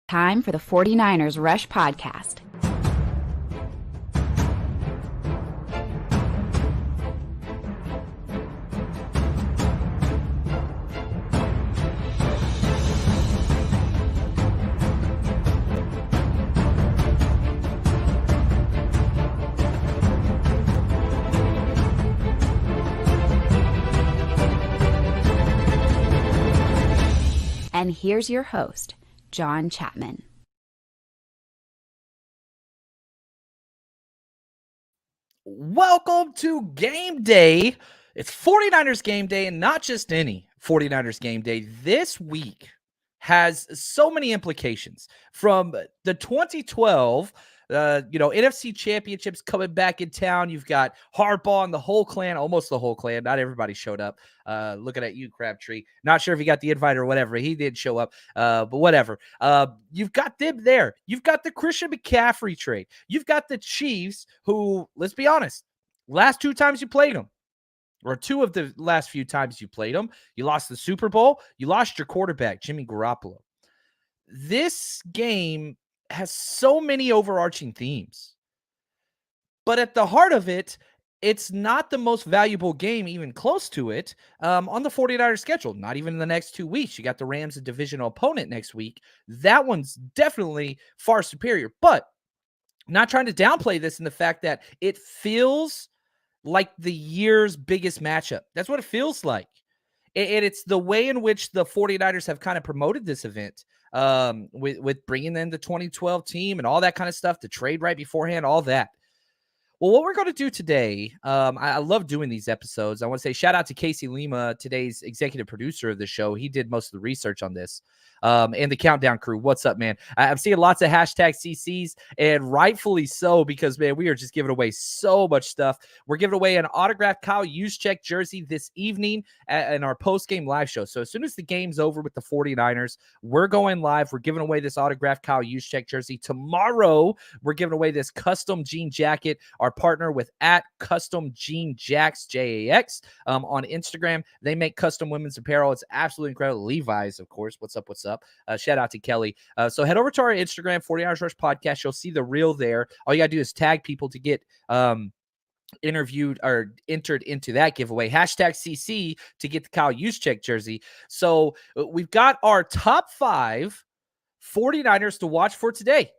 Time for the 49ers Rush Podcast. And here's your host, John Chapman. Welcome to game day. It's 49ers game day, and not just any 49ers game day. This week has so many implications from the 2012 NFC championships coming back in town. You've got Harbaugh and the whole clan, almost the whole clan. Not everybody showed up. Looking at you, Crabtree. Not sure if he got the invite or whatever. He did show up, but whatever. You've got them there. You've got the Christian McCaffrey trade. You've got the Chiefs, who, let's be honest, last two times you played them, or two of the last few times you played them, you lost the Super Bowl. You lost your quarterback, Jimmy Garoppolo. This game has so many overarching themes. But at the heart of it, it's not the most valuable game, even close to it, on the 49ers schedule. Not even in the next 2 weeks. You got the Rams, a divisional opponent next week. That one's definitely far superior. But not trying to downplay this in the fact that it feels like the year's biggest matchup. That's what it feels like. And it's the way in which the 49ers have kind of promoted this event, with bringing in the 2012 team and all that kind of stuff, the trade right beforehand, all that. Well, what we're going to do today, I love doing these episodes. I want to say shout out to Casey Lima, today's executive producer of the show. He did most of the research on this, and the Countdown crew. What's up, man? I'm seeing lots of hashtag CCs, and rightfully so, because, man, we are just giving away so much stuff. We're giving away an autographed Kyle Juszczyk jersey this evening in our post-game live show. So as soon as the game's over with the 49ers, we're going live. We're giving away this autographed Kyle Juszczyk jersey. Tomorrow, we're giving away this custom jean jacket. Our partner with @CustomJeanJax, JAX, on Instagram. They make custom women's apparel. It's absolutely incredible. Levi's, of course. What's up? What's up? Shout out to Kelly. So head over to our Instagram, 49ers Rush Podcast. You'll see the reel there. All you got to do is tag people to get interviewed or entered into that giveaway. Hashtag CC to get the Kyle Juszczyk jersey. So we've got our top 5 49ers to watch for today.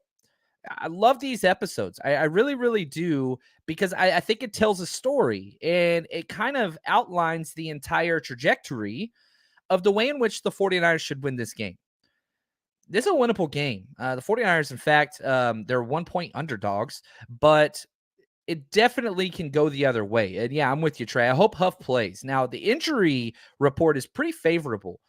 I love these episodes. I really, really do, because I think it tells a story, and it kind of outlines the entire trajectory of the way in which the 49ers should win this game. This is a winnable game. The 49ers, in fact, they're 1-point underdogs, but it definitely can go the other way. And yeah, I'm with you, Trey. I hope Huff plays. Now, the injury report is pretty favorable.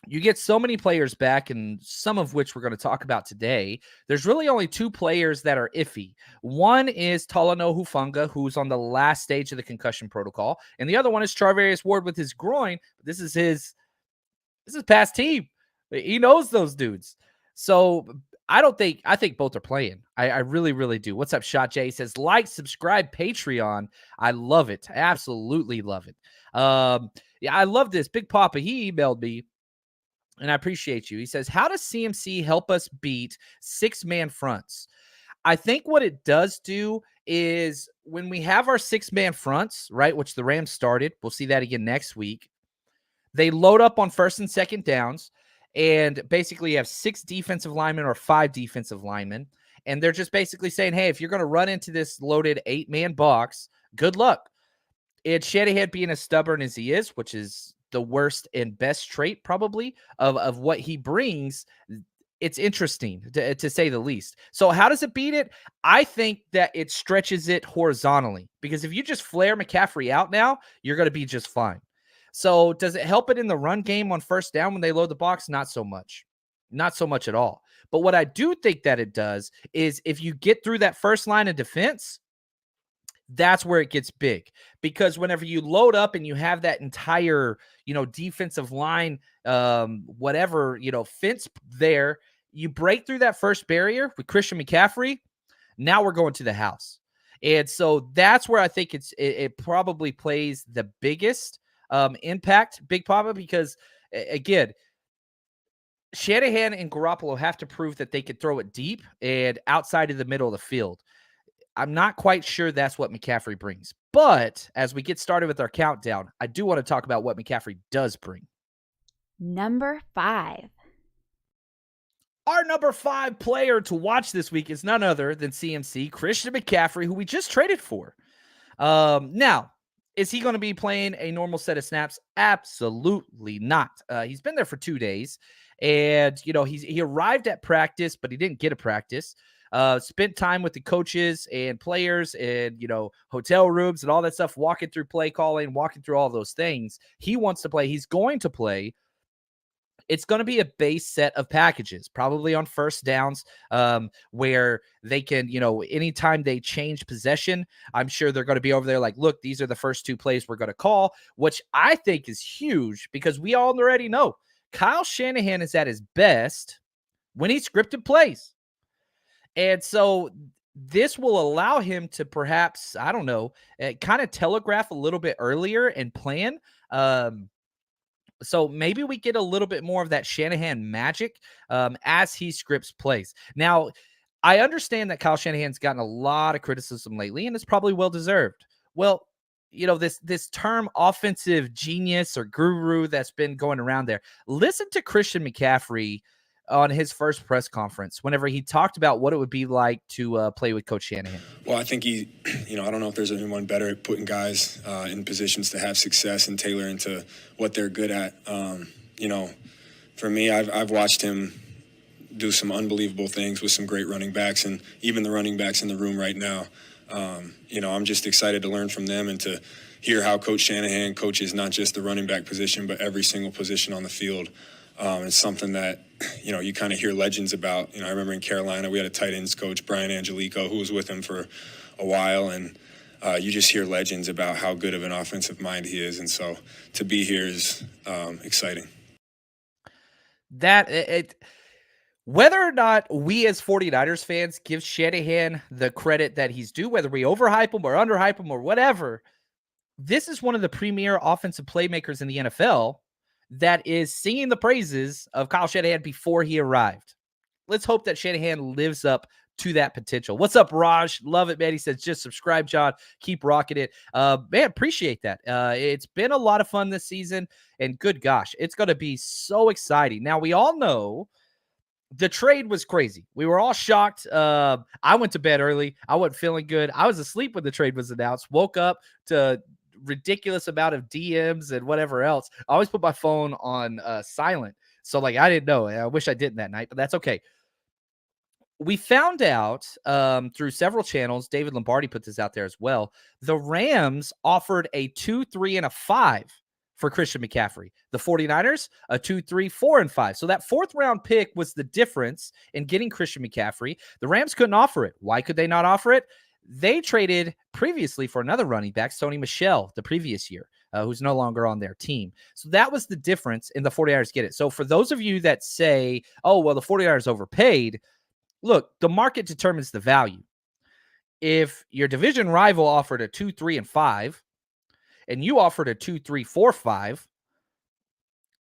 You get so many players back, and some of which we're going to talk about today. There's really only 2 players that are iffy. One is Talanoa Hufanga, who's on the last stage of the concussion protocol, and the other one is Charvarius Ward with his groin. This is his past team. He knows those dudes. So I think both are playing. I really, really do. What's up, Shot Jay? He says, like, subscribe, Patreon. I love it. I absolutely love it. Yeah, I love this. Big Papa, he emailed me, and I appreciate you. He says, how does CMC help us beat 6-man fronts? I think what it does do is when we have our 6-man fronts, right, which the Rams started, we'll see that again next week. They load up on first and second downs, and basically you have 6 defensive linemen or 5 defensive linemen. And they're just basically saying, hey, if you're going to run into this loaded 8-man box, good luck. And Shanahan, being as stubborn as he is, which is the worst and best trait probably of what he brings, it's interesting to say the least. So how does it beat it? I think that it stretches it horizontally, because if you just flare McCaffrey out now, you're going to be just fine. So does it help it in the run game on first down when they load the box? Not so much. Not so much at all. But what I do think that it does is if you get through that first line of defense, that's where it gets big, because whenever you load up and you have that entire, defensive line, fence there, you break through that first barrier with Christian McCaffrey. Now we're going to the house. And so that's where I think it probably plays the biggest impact, Big Papa, because again, Shanahan and Garoppolo have to prove that they could throw it deep and outside of the middle of the field. I'm not quite sure that's what McCaffrey brings. But as we get started with our countdown, I do want to talk about what McCaffrey does bring. Number 5. Our number 5 player to watch this week is none other than CMC, Christian McCaffrey, who we just traded for. Now, is he going to be playing a normal set of snaps? Absolutely not. He's been there for 2 days, and he arrived at practice, but he didn't get a practice. Spent time with the coaches and players and hotel rooms and all that stuff, walking through play calling, walking through all those things. He wants to play. He's going to play. It's going to be a base set of packages, probably on first downs, where they can, anytime they change possession, I'm sure they're going to be over there like, look, these are the first 2 plays we're going to call, which I think is huge because we all already know Kyle Shanahan is at his best when he scripted plays. And so this will allow him to perhaps, I don't know, kind of telegraph a little bit earlier and plan. So maybe we get a little bit more of that Shanahan magic as he scripts plays. Now, I understand that Kyle Shanahan's gotten a lot of criticism lately, and it's probably well-deserved. Well, this term offensive genius or guru that's been going around there. Listen to Christian McCaffrey on his first press conference whenever he talked about what it would be like to play with Coach Shanahan. Well, I think I don't know if there's anyone better at putting guys in positions to have success and tailor into what they're good at. For me, I've watched him do some unbelievable things with some great running backs, and even the running backs in the room right now. I'm just excited to learn from them and to hear how Coach Shanahan coaches not just the running back position, but every single position on the field. It's something that, you kind of hear legends about. I remember in Carolina, we had a tight ends coach, Brian Angelico, who was with him for a while. And you just hear legends about how good of an offensive mind he is. And so to be here is exciting. Whether or not we as 49ers fans give Shanahan the credit that he's due, whether we overhype him or underhype him or whatever, this is one of the premier offensive playmakers in the NFL that is singing the praises of Kyle Shanahan before he arrived. Let's hope that Shanahan lives up to that potential. What's up, Raj? Love it, man. He says, just subscribe, John. Keep rocking it. Man, appreciate that. It's been a lot of fun this season, and good gosh, it's going to be so exciting. Now, we all know the trade was crazy. We were all shocked. I went to bed early. I wasn't feeling good. I was asleep when the trade was announced. Woke up to ridiculous amount of DMs and whatever else. I always put my phone on silent. So I didn't know. I wish I didn't that night, but that's okay. We found out through several channels, David Lombardi put this out there as well. The Rams offered a 2, 3, and a 5 for Christian McCaffrey. The 49ers, a 2, 3, 4, and 5. So that 4th round pick was the difference in getting Christian McCaffrey. The Rams couldn't offer it. Why could they not offer it? They traded previously for another running back, Sony Michel, the previous year, who's no longer on their team. So that was the difference, and the 49ers get it. So for those of you that say, oh, well, the 49ers overpaid, look, the market determines the value. If your division rival offered a 2, 3, and 5, and you offered a 2, 3, 4, 5,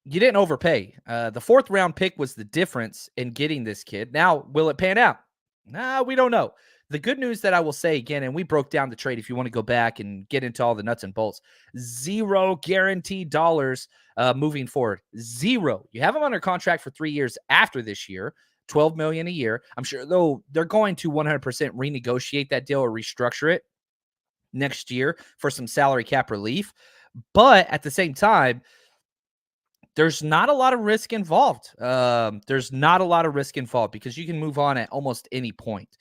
you didn't overpay. The 4th round pick was the difference in getting this kid. Now, will it pan out? Nah, we don't know. The good news that I will say again, and we broke down the trade if you want to go back and get into all the nuts and bolts, 0 guaranteed dollars moving forward. 0. You have him under contract for 3 years after this year, $12 million a year. I'm sure though they're going to 100% renegotiate that deal or restructure it next year for some salary cap relief. But at the same time, there's not a lot of risk involved. There's not a lot of risk involved because you can move on at almost any point.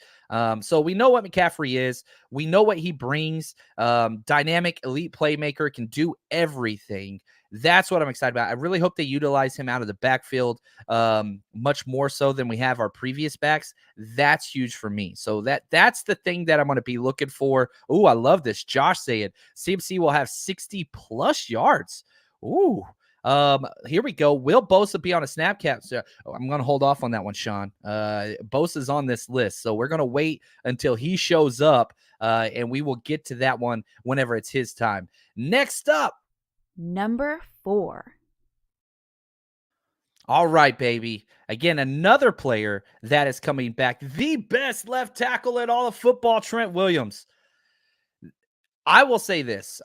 So we know what McCaffrey is. We know what he brings. Dynamic, elite playmaker, can do everything. That's what I'm excited about. I really hope they utilize him out of the backfield much more so than we have our previous backs. That's huge for me. So that's the thing that I'm going to be looking for. Ooh, I love this. Josh saying CMC will have 60+ yards. Ooh. Here we go. Will Bosa be on a snap cap? So I'm going to hold off on that one, Sean. Bosa's on this list, so we're going to wait until he shows up, and we will get to that one whenever it's his time. Next up, Number 4. All right, baby. Again, another player that is coming back. The best left tackle in all of football, Trent Williams. I will say this.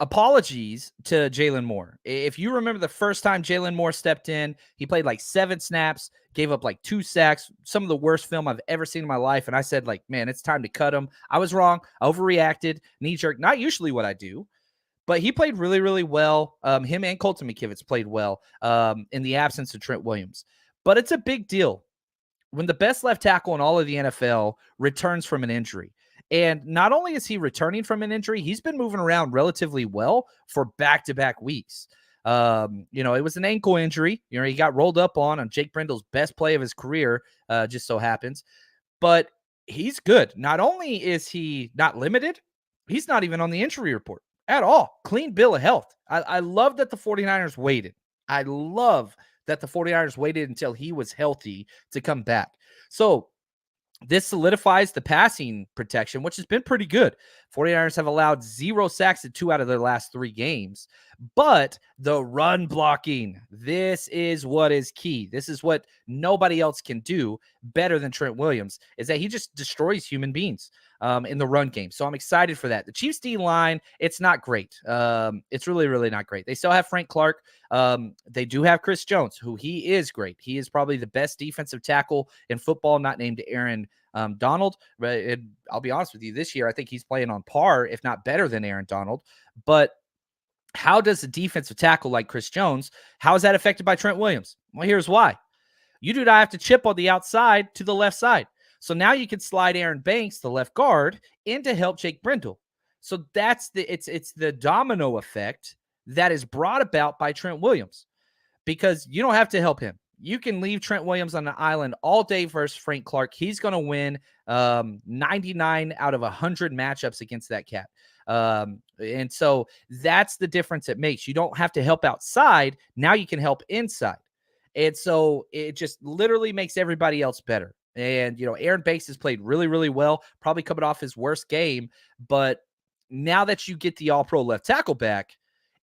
Apologies to Jalen Moore. If you remember the first time Jalen Moore stepped in, he played like 7 snaps, gave up like 2 sacks, some of the worst film I've ever seen in my life. And I said, like, man, it's time to cut him. I was wrong. I overreacted, knee jerk. Not usually what I do, but he played really, really well. Him and Colton McKivitz played well in the absence of Trent Williams. But it's a big deal when the best left tackle in all of the NFL returns from an injury. And not only is he returning from an injury, he's been moving around relatively well for back-to-back weeks. It was an ankle injury. He got rolled up on Jake Brendle's best play of his career, just so happens. But he's good. Not only is he not limited, he's not even on the injury report at all. Clean bill of health. I love that the 49ers waited. I love that the 49ers waited until he was healthy to come back. So this solidifies the passing protection, which has been pretty good. 49ers have allowed 0 sacks in 2 out of their last 3 games. But the run blocking, this is what is key. This is what nobody else can do better than Trent Williams, is that he just destroys human beings in the run game. So I'm excited for that. The Chiefs D-line, it's not great. It's really, really not great. They still have Frank Clark. They do have Chris Jones, who he is great. He is probably the best defensive tackle in football, not named Aaron Donald. But I'll be honest with you, this year, I think he's playing on par, if not better than Aaron Donald. But how does a defensive tackle like Chris Jones, how is that affected by Trent Williams? Well, here's why. You do not have to chip on the outside to the left side. So now you can slide Aaron Banks, the left guard, in to help Jake Brendle. So that's it's the domino effect that is brought about by Trent Williams, because you don't have to help him. You can leave Trent Williams on the island all day versus Frank Clark. He's going to win 99 out of 100 matchups against that cat. And so that's the difference it makes. You don't have to help outside. Now you can help inside. And so it just literally makes everybody else better. And, Aaron Banks has played really, really well, probably coming off his worst game. But now that you get the all-pro left tackle back,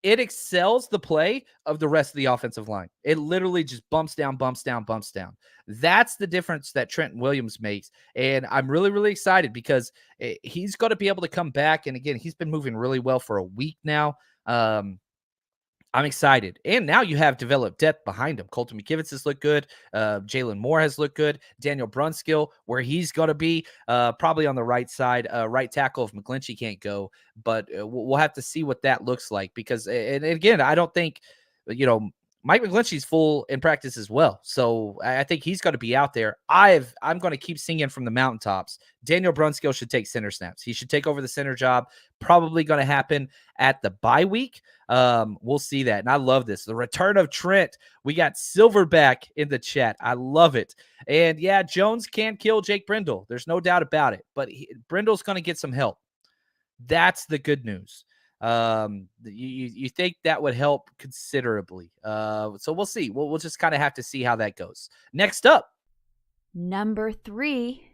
it excels the play of the rest of the offensive line. It literally just bumps down, bumps down, bumps down. That's the difference that Trent Williams makes. And I'm really, really excited because he's going to be able to come back. And again, he's been moving really well for a week now. I'm excited. And now you have developed depth behind him. Colton McKivitz has looked good. Jalen Moore has looked good. Daniel Brunskill, where he's going to be probably on the right side, right tackle if McGlinchey can't go. But we'll have to see what that looks like because, and again, I don't think, Mike McGlinchey's full in practice as well. So I think he's going to be out there. I'm going to keep singing from the mountaintops. Daniel Brunskill should take center snaps. He should take over the center job. Probably going to happen at the bye week. We'll see that. And I love this. The return of Trent. We got Silverback in the chat. I love it. And yeah, Jones can't kill Jake Brendle. There's no doubt about it. But Brendle's going to get some help. That's the good news. You think that would help considerably. So we'll see. We'll just kind of have to see how that goes. Next up, number 3.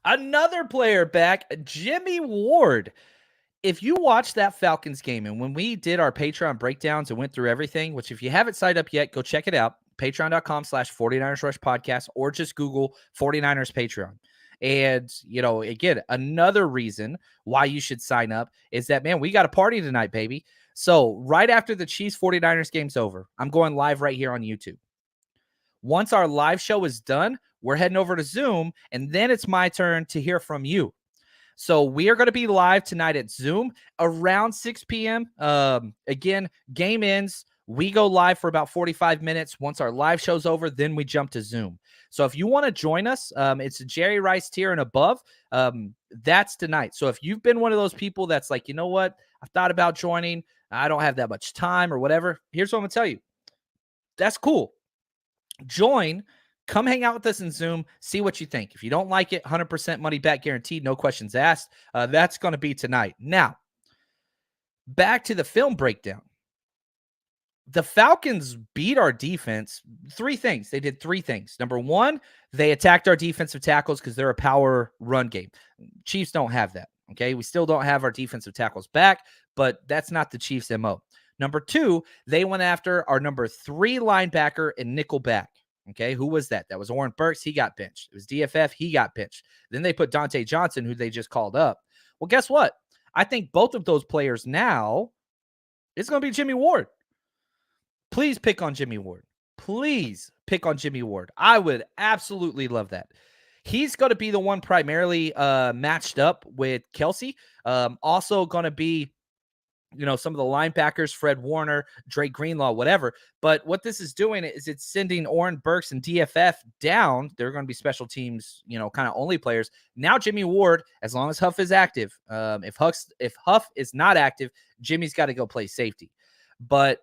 Another player back, Jimmy Ward. If you watched that Falcons game, and when we did our Patreon breakdowns and went through everything, which if you haven't signed up yet, go check it out. Patreon.com/49ers Rush Podcast, or just Google 49ers Patreon. And, again, another reason why you should sign up is that, man, we got a party tonight, baby. So right after the Chiefs 49ers game's over, I'm going live right here on YouTube. Once our live show is done, we're heading over to Zoom, and then it's my turn to hear from you. So we are going to be live tonight at Zoom around 6 p.m. Again, game ends. We go live for about 45 minutes. Once our live show's over, then we jump to Zoom. So if you want to join us, it's a Jerry Rice tier and above. That's tonight. So if you've been one of those people that's like, you know what, I've thought about joining, I don't have that much time or whatever, here's what I'm going to tell you. That's cool. Join, come hang out with us in Zoom, see what you think. If you don't like it, 100% money back guaranteed, no questions asked. That's going to be tonight. Now, back to the film breakdown. The Falcons beat our defense. 3 things. They did 3 things. Number 1, they attacked our defensive tackles because they're a power run game. Chiefs don't have that. Okay. We still don't have our defensive tackles back, but that's not the Chiefs' MO. Number 2, they went after our number 3 linebacker and nickel back. Okay, who was that? That was Oren Burks. He got benched. It was DFF. He got benched. Then they put Dante Johnson, who they just called up. Well, guess what? I think both of those players now, it's going to be Jimmy Ward. Please pick on Jimmy Ward. Please pick on Jimmy Ward. I would absolutely love that. He's going to be the one primarily matched up with Kelsey. Also going to be, some of the linebackers, Fred Warner, Dre Greenlaw, whatever. But what this is doing is it's sending Oren Burks and DFF down. They're going to be special teams, kind of only players. Now Jimmy Ward, as long as Huff is active. If Huff is not active, Jimmy's got to go play safety. But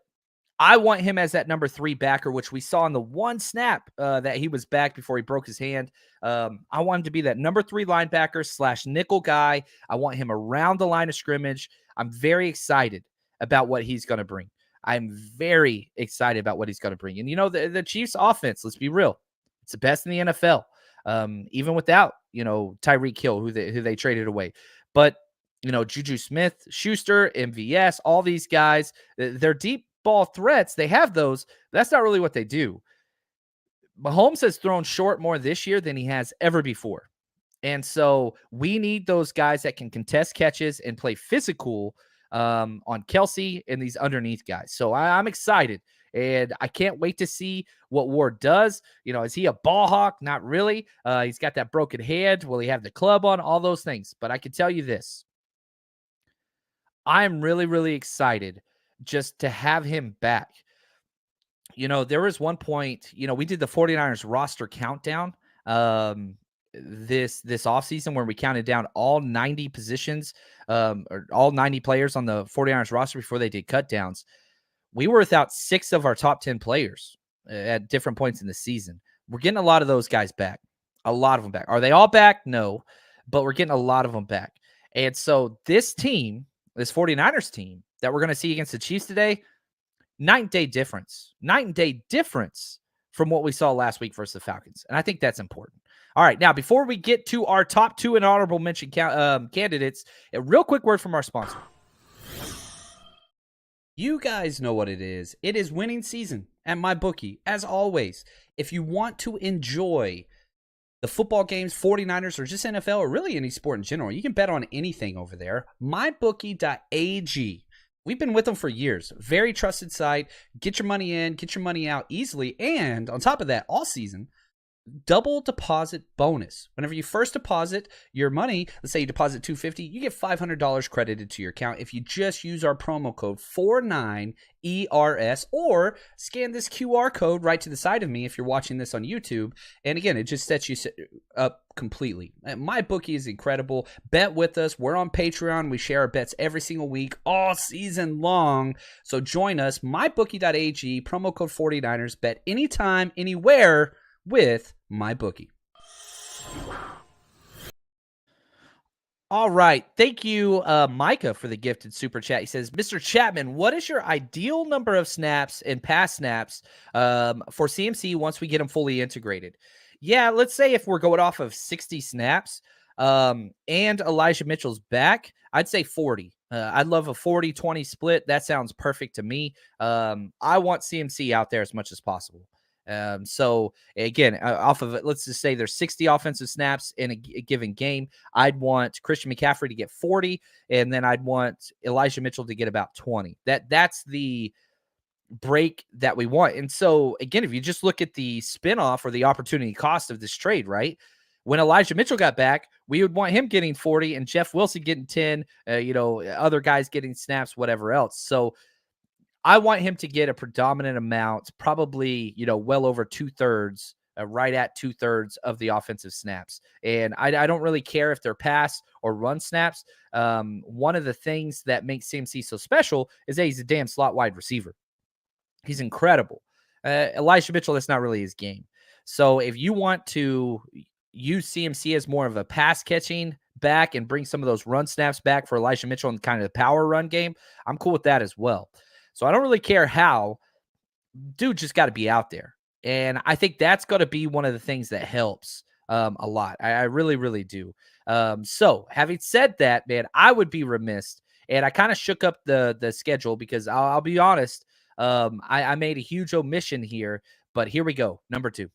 I want him as that number 3 backer, which we saw in the one snap that he was back before he broke his hand. I want him to be that number 3 linebacker / nickel guy. I want him around the line of scrimmage. I'm very excited about what he's going to bring. I'm very excited about what he's going to bring. And, the Chiefs offense, let's be real, it's the best in the NFL, even without, Tyreek Hill, who they traded away. But, Juju Smith-Schuster, MVS, all these guys, they're deep ball threats. They have those. That's not really what they do. Mahomes has thrown short more this year than he has ever before. And so we need those guys that can contest catches and play physical on Kelsey and these underneath guys. So I'm excited, and I can't wait to see what Ward does. Is he a ball hawk? Not really. He's got that broken hand. Will he have the club on? All those things. But I can tell you this. I'm really, really excited just to have him back. There was one point, we did the 49ers roster countdown this offseason where we counted down all 90 positions, or all 90 players on the 49ers roster before they did cut downs. We were without 6 of our top 10 players at different points in the season. We're getting a lot of those guys back. A lot of them back. Are they all back? No, but we're getting a lot of them back. And so this team, this 49ers team that we're going to see against the Chiefs today, night and day difference from what we saw last week versus the Falcons. And I think that's important. All right. Now, before we get to our top 2 and honorable mention candidates, a real quick word from our sponsor. You guys know what it is. It is winning season at MyBookie. As always, if you want to enjoy the football games, 49ers, or just NFL, or really any sport in general, you can bet on anything over there. MyBookie.ag. We've been with them for years. Very trusted site. Get your money in, get your money out easily. And on top of that, all season, double deposit bonus. Whenever you first deposit your money, let's say you deposit $250, you get $500 credited to your account if you just use our promo code 49ERS, or scan this QR code right to the side of me if you're watching this on YouTube. And again, it just sets you up completely. MyBookie is incredible. Bet with us. We're on Patreon. We share our bets every single week, all season long. So join us, mybookie.ag, promo code 49ers. Bet anytime, anywhere with MyBookie. All right. Thank you, Micah, for the gifted super chat. He says, Mr. Chapman, what is your ideal number of snaps and pass snaps for CMC once we get them fully integrated? Yeah, let's say if we're going off of 60 snaps and Elijah Mitchell's back, I'd say 40. I'd love a 40-20 split. That sounds perfect to me. I want CMC out there as much as possible. So again, off of it, let's just say there's 60 offensive snaps in a given game. I'd want Christian McCaffrey to get 40, and then I'd want Elijah Mitchell to get about 20. That's the break that we want. And so again, if you just look at the spinoff or the opportunity cost of this trade, right? When Elijah Mitchell got back, we would want him getting 40 and Jeff Wilson getting 10, other guys getting snaps, whatever else. So I want him to get a predominant amount, probably, well over 2/3, right at 2/3 of the offensive snaps. And I don't really care if they're pass or run snaps. One of the things that makes CMC so special is that he's a damn slot wide receiver. He's incredible. Elijah Mitchell, that's not really his game. So if you want to use CMC as more of a pass catching back and bring some of those run snaps back for Elijah Mitchell and kind of the power run game, I'm cool with that as well. So I don't really care how. Dude just got to be out there. And I think that's going to be one of the things that helps a lot. I really, really do. So having said that, man, I would be remiss And I kind of shook up the schedule because I'll be honest, I made a huge omission here, but here we go. Number 2.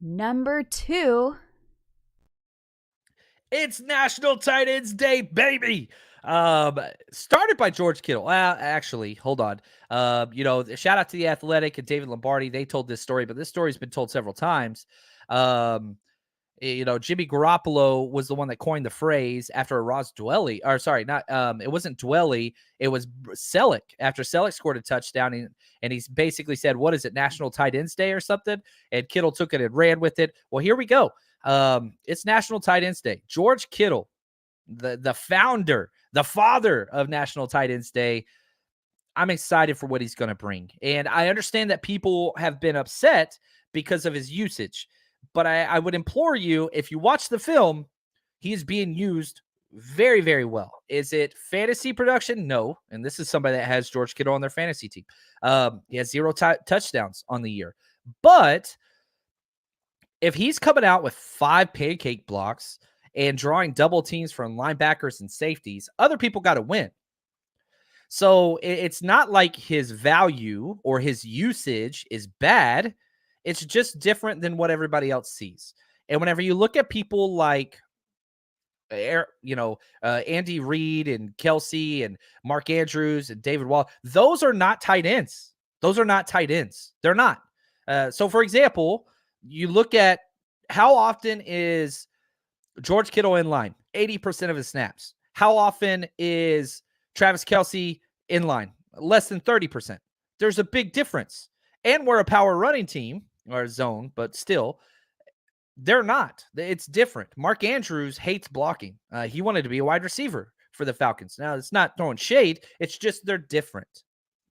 Number 2. It's National Tight Ends Day, baby. Started by George Kittle. Actually, hold on. Shout out to The Athletic and David Lombardi. They told this story, but this story's been told several times. Jimmy Garoppolo was the one that coined the phrase after it wasn't Dwelly. It was Selleck after Selleck scored a touchdown. And he's basically said, what is it, National Tight Ends Day or something? And Kittle took it and ran with it. Well, here we go. It's National Tight Ends Day. George Kittle, the founder, the father of National Tight Ends Day. I'm excited for what he's going to bring. And I understand that people have been upset because of his usage. But I would implore you, if you watch the film, he is being used very, very well. Is it fantasy production? No. And this is somebody that has George Kittle on their fantasy team. He has 0 touchdowns on the year. But if he's coming out with 5 pancake blocks and drawing double teams from linebackers and safeties, other people got to win. So it's not like his value or his usage is bad. It's just different than what everybody else sees. And whenever you look at people like, Andy Reid and Kelsey and Mark Andrews and David Wall, those are not tight ends. They're not. So, for example, you look at how often is George Kittle in line? 80% of his snaps. How often is Travis Kelsey in line? Less than 30%. There's a big difference. And we're a power running team or zone, but still, they're not. It's different. Mark Andrews hates blocking. He wanted to be a wide receiver for the Falcons. Now, it's not throwing shade. It's just they're different.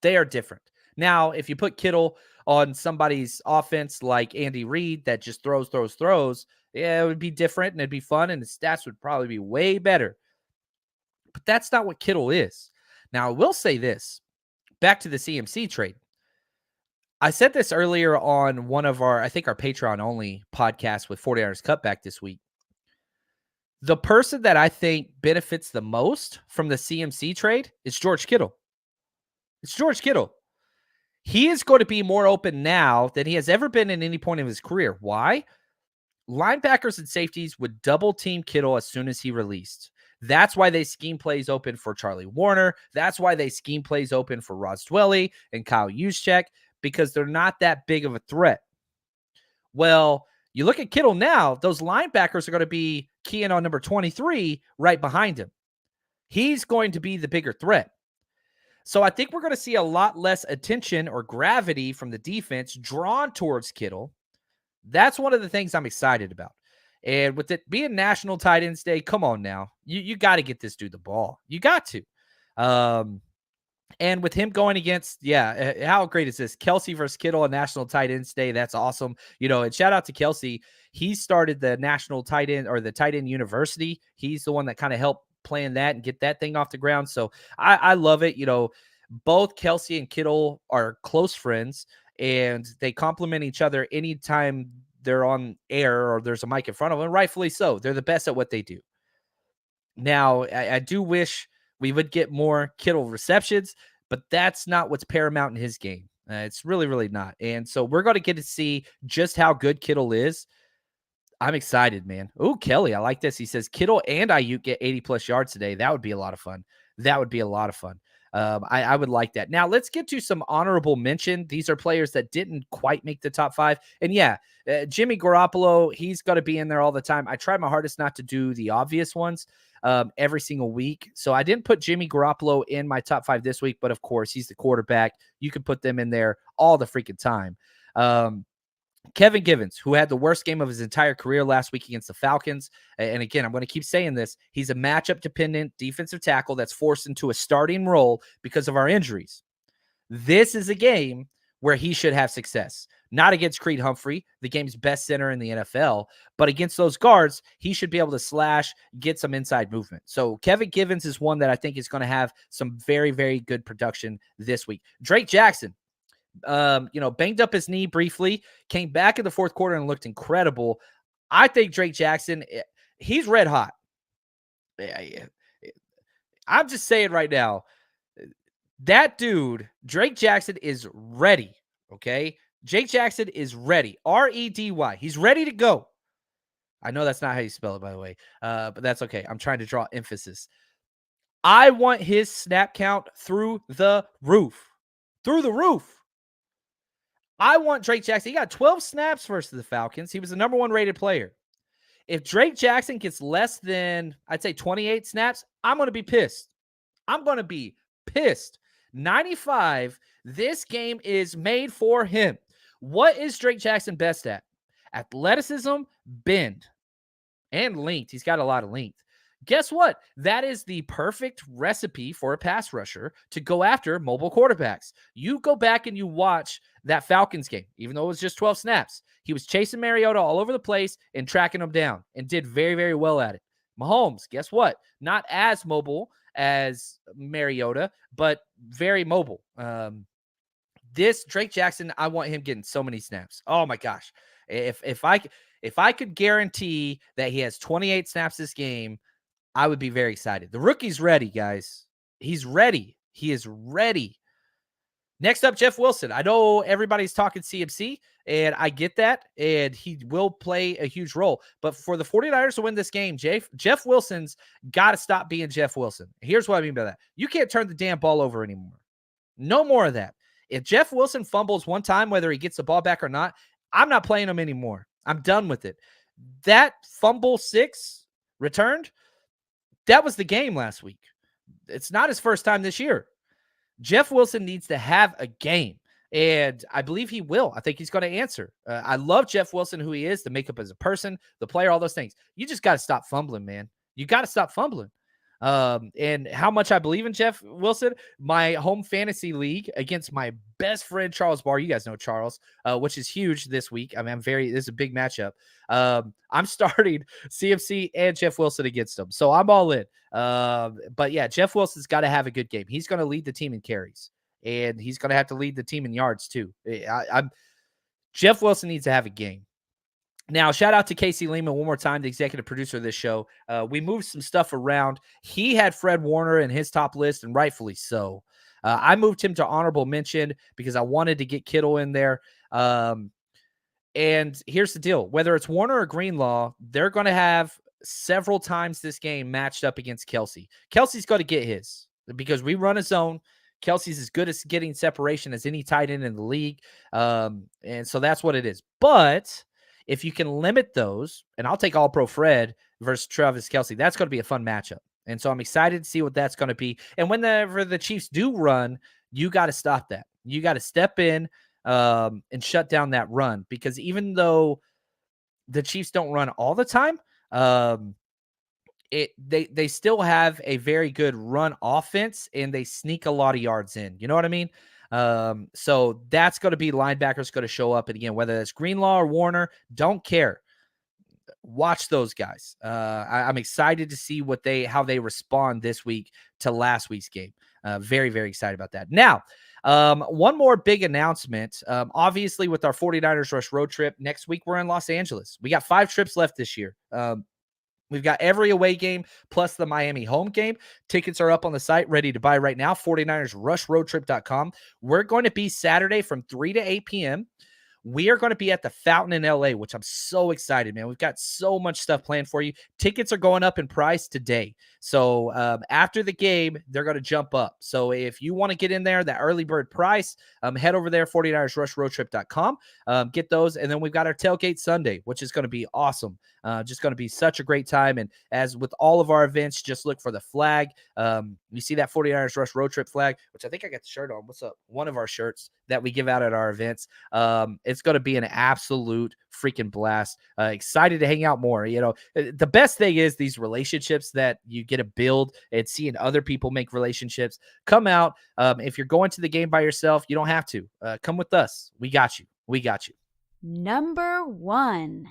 They are different. Now, if you put Kittle on somebody's offense like Andy Reid that just throws, yeah, it would be different and it'd be fun and the stats would probably be way better. But that's not what Kittle is. Now, I will say this. Back to the CMC trade. I said this earlier on one of our Patreon-only podcasts with 49ers Cutback this week. The person that I think benefits the most from the CMC trade is George Kittle. It's George Kittle. He is going to be more open now than he has ever been in any point of his career. Why? Linebackers and safeties would double team Kittle as soon as he released. That's why they scheme plays open for Charlie Warner. That's why they scheme plays open for Ross Dwelly and Kyle Juszczyk, because they're not that big of a threat. Well, you look at Kittle now, those linebackers are going to be keying on number 23 right behind him. He's going to be the bigger threat. So I think we're going to see a lot less attention or gravity from the defense drawn towards Kittle. That's one of the things I'm excited about. And with it being National Tight Ends Day, come on now. You got to get this dude the ball. You got to. And with him going against, how great is this? Kelsey versus Kittle on National Tight Ends Day. That's awesome. And shout out to Kelsey. He started the National Tight End or the Tight End University. He's the one that kind of helped plan that and get that thing off the ground. So I love it. Both Kelsey and Kittle are close friends and they complement each other anytime they're on air or there's a mic in front of them. Rightfully so. They're the best at what they do. Now, I do wish we would get more Kittle receptions, but that's not what's paramount in his game. It's really, really not. And so we're going to get to see just how good Kittle is. I'm excited, man. Oh, Kelly, I like this. He says Kittle and Ayuk get 80-plus yards today. That would be a lot of fun. I would like that. Now, let's get to some honorable mention. These are players that didn't quite make the top 5. And Jimmy Garoppolo, he's got to be in there all the time. I try my hardest not to do the obvious ones every single week. So I didn't put Jimmy Garoppolo in my top 5 this week, but of course, he's the quarterback. You can put them in there all the freaking time. Kevin Givens, who had the worst game of his entire career last week against the Falcons. And again, I'm going to keep saying this. He's a matchup-dependent defensive tackle that's forced into a starting role because of our injuries. This is a game where he should have success. Not against Creed Humphrey, the game's best center in the NFL, but against those guards, he should be able to slash, get some inside movement. So Kevin Givens is one that I think is going to have some very, very good production this week. Drake Jackson, banged up his knee briefly, came back in the fourth quarter and looked incredible. I think Drake Jackson, he's red hot. I'm just saying right now, that dude, Drake Jackson, is ready. Okay? Jake Jackson is ready. R-E-D-Y. He's ready to go. I know that's not how you spell it, by the way, but that's okay. I'm trying to draw emphasis. I want his snap count through the roof. Through the roof. I want Drake Jackson. He got 12 snaps versus the Falcons. He was the number 1 rated player. If Drake Jackson gets less than, I'd say 28 snaps, I'm going to be pissed. I'm going to be pissed. 95, this game is made for him. What is Drake Jackson best at? Athleticism, bend, and length. He's got a lot of length. Guess what? That is the perfect recipe for a pass rusher to go after mobile quarterbacks. You go back and you watch that Falcons game, even though it was just 12 snaps. He was chasing Mariota all over the place and tracking him down and did very, very well at it. Mahomes, guess what? Not as mobile as Mariota, but very mobile. This Drake Jackson, I want him getting so many snaps. Oh my gosh. If I could guarantee that he has 28 snaps this game, I would be very excited. The rookie's ready, guys. He's ready. He is ready. Next up, Jeff Wilson. I know everybody's talking CMC, and I get that, and he will play a huge role. But for the 49ers to win this game, Jeff Wilson's got to stop being Jeff Wilson. Here's what I mean by that. You can't turn the damn ball over anymore. No more of that. If Jeff Wilson fumbles one time, whether he gets the ball back or not, I'm not playing him anymore. I'm done with it. That fumble 6 returned, that was the game last week. It's not his first time this year. Jeff Wilson needs to have a game, and I believe he will. I think he's going to answer. I love Jeff Wilson, who he is, the makeup as a person, the player, all those things. You just got to stop fumbling, man. You got to stop fumbling. And how much I believe in Jeff Wilson, my home fantasy league against my best friend, Charles Barr. You guys know Charles, which is huge this week. I mean, this is a big matchup. I'm starting CMC and Jeff Wilson against him. So I'm all in. But yeah, Jeff Wilson's got to have a good game. He's going to lead the team in carries, and he's going to have to lead the team in yards too. Jeff Wilson needs to have a game. Now, shout out to Casey Lehman one more time, the executive producer of this show. We moved some stuff around. He had Fred Warner in his top list, and rightfully so. I moved him to honorable mention because I wanted to get Kittle in there. And here's the deal. Whether it's Warner or Greenlaw, they're going to have several times this game matched up against Kelsey. Kelsey's got to get his because we run a zone. Kelsey's as good as getting separation as any tight end in the league. And so that's what it is. But if you can limit those, and I'll take All-Pro Fred versus Travis Kelce, that's going to be a fun matchup. And so I'm excited to see what that's going to be. And whenever the Chiefs do run, you got to stop that. You got to step in and shut down that run, because even though the Chiefs don't run all the time, they still have a very good run offense, and they sneak a lot of yards in. You know what I mean? So that's going to be linebackers going to show up. And again, whether that's Greenlaw or Warner, don't care. Watch those guys. I'm excited to see how they respond this week to last week's game. Very, very excited about that. Now, one more big announcement. Obviously, with our 49ers Rush road trip, next week we're in Los Angeles. We got 5 trips left this year. We've got every away game plus the Miami home game. Tickets are up on the site, ready to buy right now, 49ersrushroadtrip.com. We're going to be Saturday from 3 to 8 p.m. We are going to be at the Fountain in LA, which I'm so excited, man. We've got so much stuff planned for you. Tickets are going up in price today. So after the game, they're going to jump up. So if you want to get in there, that early bird price, head over there, 49ersrushroadtrip.com. Get those. And then we've got our tailgate Sunday, which is going to be awesome. Just going to be such a great time. And as with all of our events, just look for the flag. You see that 49ers Rush road trip flag, which I think I got the shirt on. What's up? One of our shirts that we give out at our events. It's going to be an absolute freaking blast. Excited to hang out more. You know, the best thing is these relationships that you get to build and seeing other people make relationships. Come out. If you're going to the game by yourself, you don't have to. Come with us. We got you. We got you. Number 1.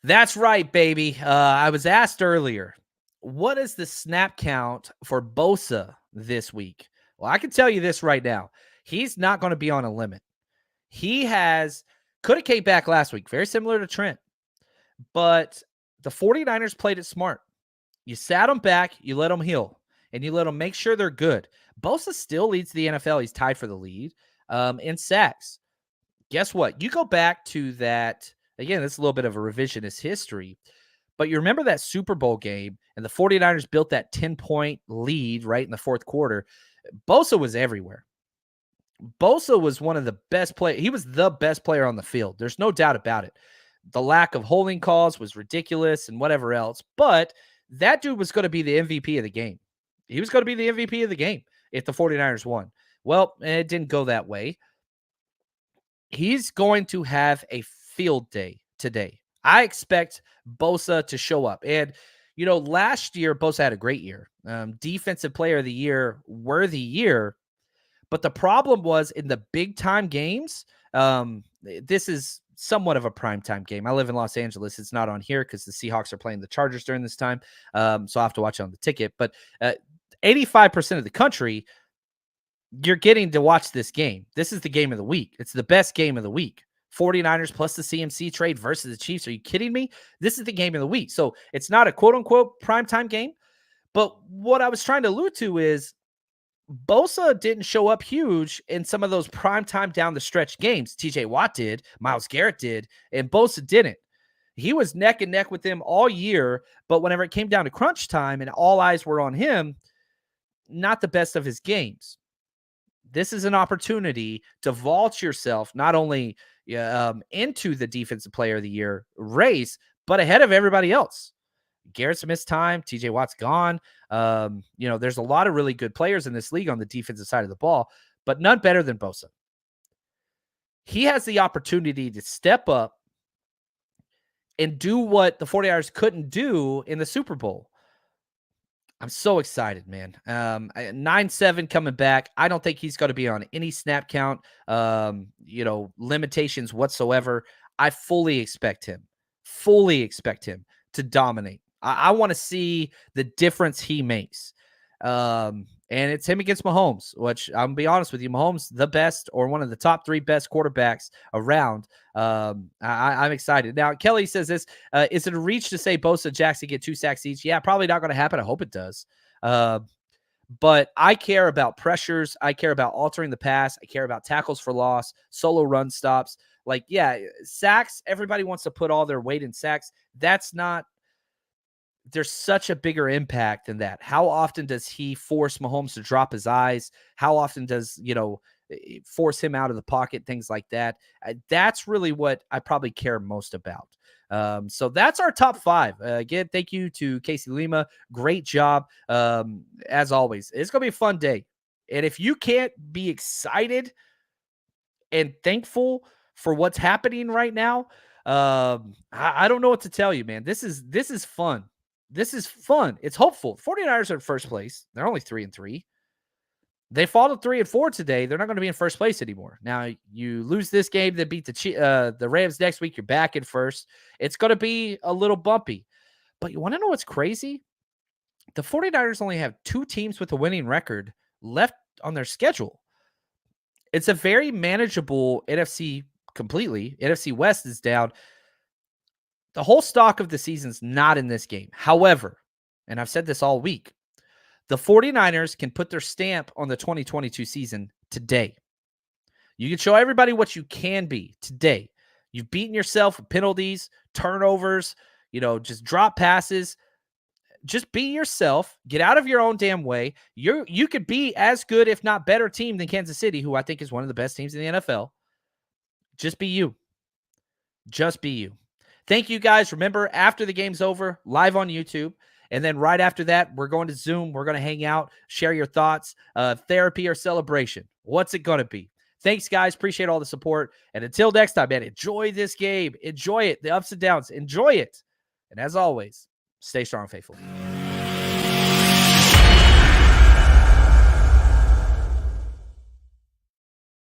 That's right, baby. I was asked earlier, what is the snap count for Bosa this week? Well, I can tell you this right now. He's not going to be on a limit. He could have came back last week, very similar to Trent. But the 49ers played it smart. You sat them back, you let them heal, and you let them make sure they're good. Bosa still leads the NFL. He's tied for the lead in sacks. Guess what? You go back to that. Again, it's a little bit of a revisionist history, but you remember that Super Bowl game and the 49ers built that 10-point lead right in the fourth quarter. Bosa was everywhere. Bosa was one of the best players. He was the best player on the field. There's no doubt about it. The lack of holding calls was ridiculous and whatever else, but that dude was going to be the MVP of the game. He was going to be the MVP of the game if the 49ers won. Well, it didn't go that way. He's going to have a field day today. I expect Bosa to show up. And, last year, Bosa had a great year. Defensive player of the year, worthy year. But the problem was in the big time games, this is somewhat of a primetime game. I live in Los Angeles. It's not on here because the Seahawks are playing the Chargers during this time. So I have to watch it on the ticket. But 85% of the country, you're getting to watch this game. This is the game of the week. It's the best game of the week. 49ers plus the CMC trade versus the Chiefs. Are you kidding me? This is the game of the week. So it's not a quote-unquote primetime game. But what I was trying to allude to is Bosa didn't show up huge in some of those primetime down the stretch games. TJ Watt did, Myles Garrett did, and Bosa didn't. He was neck and neck with him all year, but whenever it came down to crunch time and all eyes were on him, not the best of his games. This is an opportunity to vault yourself not only into the Defensive Player of the Year race, but ahead of everybody else. Garrett's missed time. TJ Watt's gone. There's a lot of really good players in this league on the defensive side of the ball, but none better than Bosa. He has the opportunity to step up and do what the 49ers couldn't do in the Super Bowl. I'm so excited, man. 9-7 coming back. I don't think he's going to be on any snap count, limitations whatsoever. I fully expect him to dominate. I want to see the difference he makes. And it's him against Mahomes, which I'm going to be honest with you, Mahomes, the best or one of the top 3 best quarterbacks around. I'm excited. Now, Kelly says this, is it a reach to say Bosa and Jackson get 2 sacks each? Yeah, probably not going to happen. I hope it does. But I care about pressures. I care about altering the pass. I care about tackles for loss, solo run stops. Sacks, everybody wants to put all their weight in sacks. There's such a bigger impact than that. How often does he force Mahomes to drop his eyes? How often does, force him out of the pocket, things like that? That's really what I probably care most about. So that's our top 5. Again, thank you to Casey Lima. Great job. As always, it's going to be a fun day. And if you can't be excited and thankful for what's happening right now, I don't know what to tell you, man. This is fun. This is fun. It's hopeful. 49ers are in first place. They're only 3-3. They fall to 3-4 today. They're not going to be in first place anymore. Now, you lose this game that beat the Rams next week. You're back in first. It's going to be a little bumpy. But you want to know what's crazy? The 49ers only have 2 teams with a winning record left on their schedule. It's a very manageable NFC completely. NFC West is down. The whole stock of the season's not in this game. However, and I've said this all week, the 49ers can put their stamp on the 2022 season today. You can show everybody what you can be today. You've beaten yourself with penalties, turnovers, just drop passes. Just be yourself. Get out of your own damn way. You could be as good, if not better team than Kansas City, who I think is one of the best teams in the NFL. Just be you. Just be you. Thank you, guys. Remember, after the game's over, live on YouTube. And then right after that, we're going to Zoom. We're going to hang out, share your thoughts, therapy or celebration. What's it going to be? Thanks, guys. Appreciate all the support. And until next time, man, enjoy this game. Enjoy it. The ups and downs. Enjoy it. And as always, stay strong, faithful.